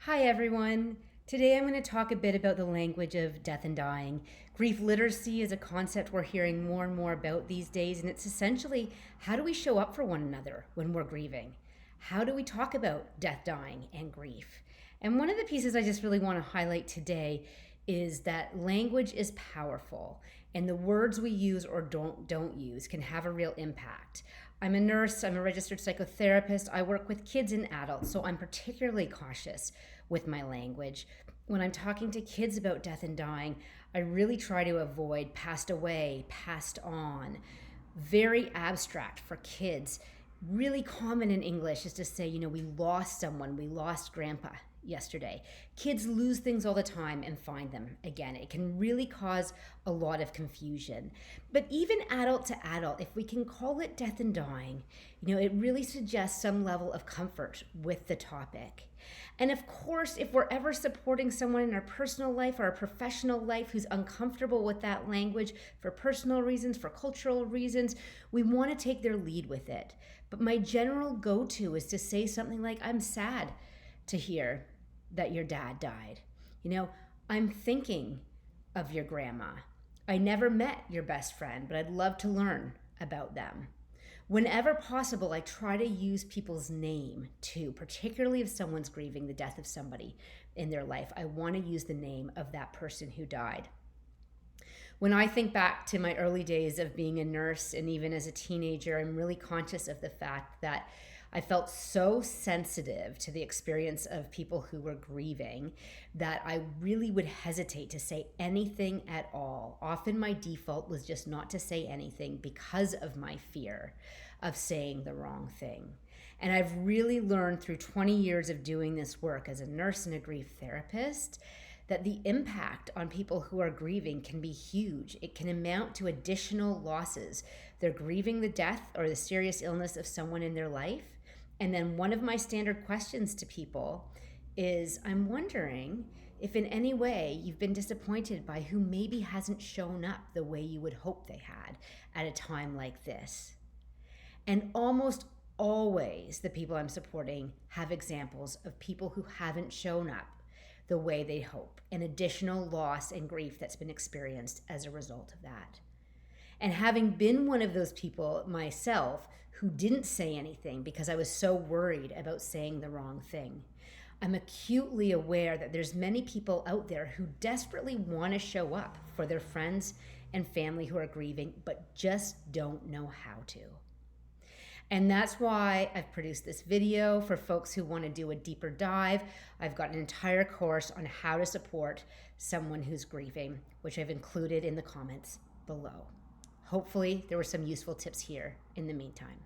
Hi, everyone. Today I'm going to talk a bit about the language of death and dying. Grief literacy is a concept we're hearing more and more about these days, and it's essentially how do we show up for one another when we're grieving? How do we talk about death, dying, and grief? And one of the pieces I just really want to highlight today is that language is powerful, and the words we use or don't use can have a real impact. I'm a nurse, I'm a registered psychotherapist. I work with kids and adults, so I'm particularly cautious with my language. When I'm talking to kids about death and dying, I really try to avoid passed away, passed on. Very abstract for kids. Really common in English is to say, we lost someone, we lost grandpa yesterday. Kids lose things all the time and find them again. It can really cause a lot of confusion. But even adult to adult, if we can call it death and dying, it really suggests some level of comfort with the topic. And of course, if we're ever supporting someone in our personal life or our professional life who's uncomfortable with that language for personal reasons, for cultural reasons, we want to take their lead with it. But my general go-to is to say something like, I'm sad to hear that your dad died. I'm thinking of your grandma. I never met your best friend, but I'd love to learn about them. Whenever possible, I try to use people's name too, particularly if someone's grieving the death of somebody in their life. I want to use the name of that person who died. When I think back to my early days of being a nurse and even as a teenager, I'm really conscious of the fact that I felt so sensitive to the experience of people who were grieving that I really would hesitate to say anything at all. Often my default was just not to say anything because of my fear of saying the wrong thing. And I've really learned through 20 years of doing this work as a nurse and a grief therapist that the impact on people who are grieving can be huge. It can amount to additional losses. They're grieving the death or the serious illness of someone in their life. And then one of my standard questions to people is, I'm wondering if in any way you've been disappointed by who maybe hasn't shown up the way you would hope they had at a time like this. And almost always the people I'm supporting have examples of people who haven't shown up the way they hope, an additional loss and grief that's been experienced as a result of that. And having been one of those people myself who didn't say anything because I was so worried about saying the wrong thing, I'm acutely aware that there's many people out there who desperately want to show up for their friends and family who are grieving, but just don't know how to. And that's why I've produced this video for folks who want to do a deeper dive. I've got an entire course on how to support someone who's grieving, which I've included in the comments below. Hopefully there were some useful tips here in the meantime.